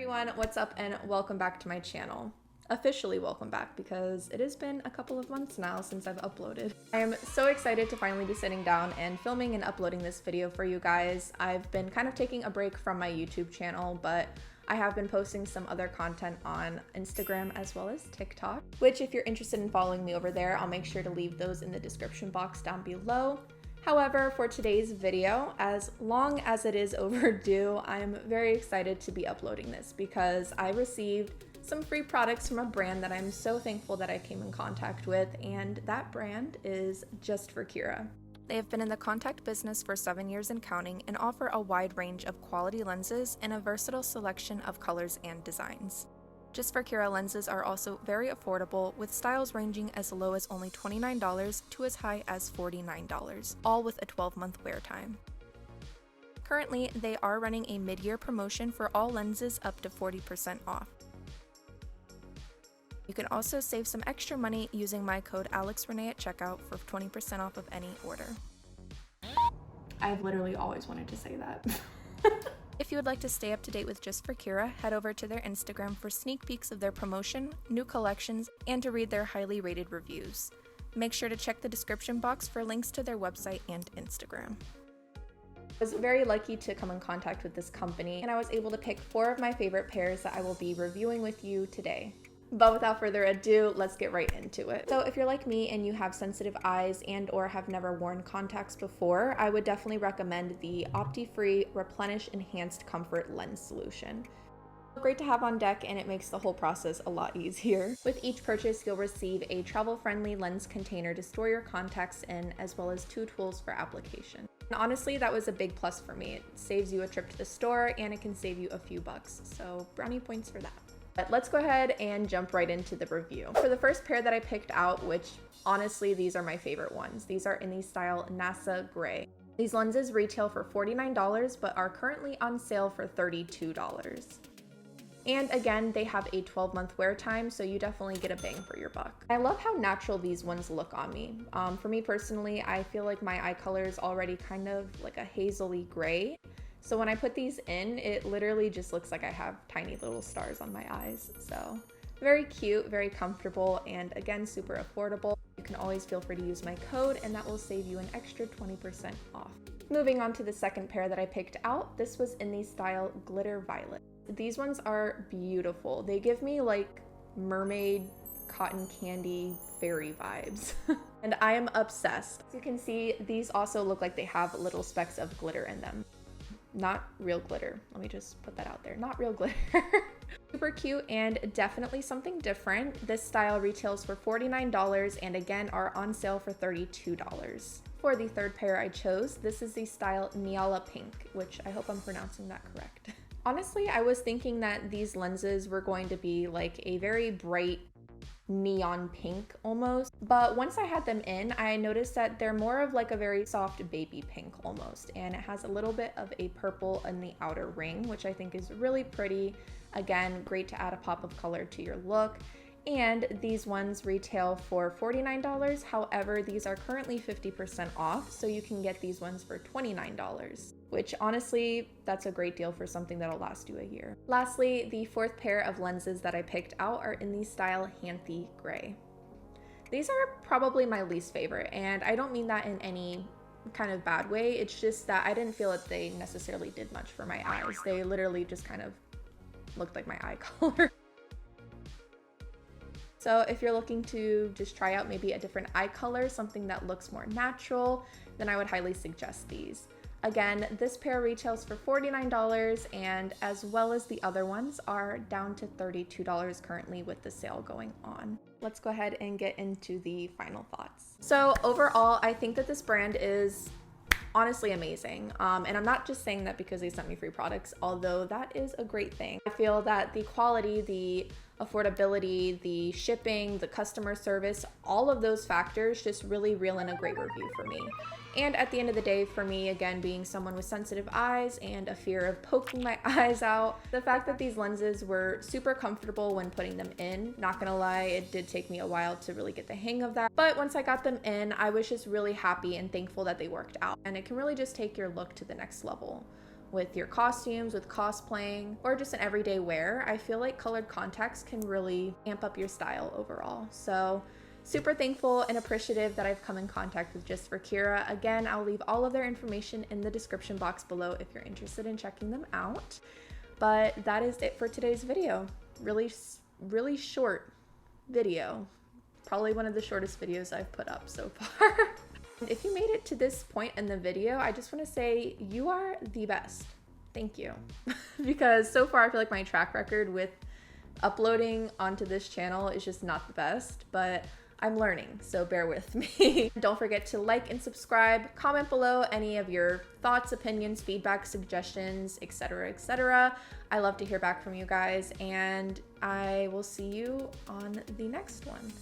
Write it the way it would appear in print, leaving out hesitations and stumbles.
everyone, what's up and welcome back to my channel. Officially welcome back because it has been a couple of months now since I've uploaded. I am so excited to finally be sitting down and filming and uploading this video for you guys. I've been kind of taking a break from my YouTube channel, but I have been posting some other content on Instagram as well as TikTok, which if you're interested in following me over there, I'll make sure to leave those in the description box down below. However, for today's video, as long as it is overdue, I'm very excited to be uploading this because I received some free products from a brand that I'm so thankful that I came in contact with, and that brand is JUST4KIRA. They have been in the contact business for 7 years and counting and offer a wide range of quality lenses and a versatile selection of colors and designs. JUST4KIRA lenses are also very affordable, with styles ranging as low as only $29 to as high as $49, all with a 12-month wear time. Currently, they are running a mid-year promotion for all lenses up to 40% off. You can also save some extra money using my code AlexRenee at checkout for 20% off of any order. I've literally always wanted to say that. If you would like to stay up to date with JUST4KIRA, head over to their Instagram for sneak peeks of their promotion, new collections, and to read their highly rated reviews. Make sure to check the description box for links to their website and Instagram. I was very lucky to come in contact with this company, and I was able to pick 4 of my favorite pairs that I will be reviewing with you today. But without further ado, let's get right into it. So if you're like me and you have sensitive eyes and or have never worn contacts before, I would definitely recommend the Opti-Free Replenish Enhanced Comfort Lens Solution. Great to have on deck, and it makes the whole process a lot easier. With each purchase, you'll receive a travel-friendly lens container to store your contacts in, as well as 2 tools for application. And honestly, that was a big plus for me. It saves you a trip to the store and it can save you a few bucks, so brownie points for that. But let's go ahead and jump right into the review. For the first pair that I picked out, which honestly, these are my favorite ones. These are in the style NASA Gray. These lenses retail for $49, but are currently on sale for $32. And again, they have a 12-month wear time, so you definitely get a bang for your buck. I love how natural these ones look on me. For me personally, I feel like my eye color is already kind of like a hazily gray. So when I put these in, it literally just looks like I have tiny little stars on my eyes. So very cute, very comfortable, and again, super affordable. You can always feel free to use my code and that will save you an extra 20% off. Moving on to the second pair that I picked out, this was in the style Glitter Violet. These ones are beautiful. They give me like mermaid, cotton candy, fairy vibes. And I am obsessed. As you can see, these also look like they have little specks of glitter in them. Not real glitter. Let me just put that out there. Not real glitter. Super cute and definitely something different. This style retails for $49 and again are on sale for $32. For the third pair I chose, this is the style Niala Pink, which I hope I'm pronouncing that correct. Honestly, I was thinking that these lenses were going to be like a very bright neon pink almost, but once I had them in, I noticed that they're more of like a very soft baby pink almost, and it has a little bit of a purple in the outer ring, which I think is really pretty. Again, great to add a pop of color to your look. And these ones retail for $49. However, these are currently 50% off, so you can get these ones for $29, which honestly, that's a great deal for something that'll last you a year. Lastly, the fourth pair of lenses that I picked out are in the style Hanthy Gray. These are probably my least favorite, and I don't mean that in any kind of bad way. It's just that I didn't feel that they necessarily did much for my eyes. They literally just kind of looked like my eye color. So if you're looking to just try out maybe a different eye color, something that looks more natural, then I would highly suggest these. Again, this pair retails for $49 and as well as the other ones are down to $32 currently with the sale going on. Let's go ahead and get into the final thoughts. So overall, I think that this brand is honestly amazing. And I'm not just saying that because they sent me free products, although that is a great thing. I feel that the quality, the affordability, the shipping, the customer service, all of those factors just really reel in a great review for me. And at the end of the day, for me, again, being someone with sensitive eyes and a fear of poking my eyes out, the fact that these lenses were super comfortable when putting them in, not gonna lie, it did take me a while to really get the hang of that. But once I got them in, I was just really happy and thankful that they worked out. And it can really just take your look to the next level. with your costumes, with cosplaying, or just an everyday wear, I feel like colored contacts can really amp up your style overall. So super thankful and appreciative that I've come in contact with Just4KIRA. Again, I'll leave all of their information in the description box below if you're interested in checking them out. But that is it for today's video. Really short video. Probably one of the shortest videos I've put up so far. If you made it to this point in the video, I just want to say you are the best. Thank you. Because so far I feel like my track record with uploading onto this channel is just not the best, but I'm learning, so bear with me. Don't forget to like and subscribe, comment below any of your thoughts, opinions, feedback, suggestions, etc., etc. I love to hear back from you guys, and I will see you on the next one.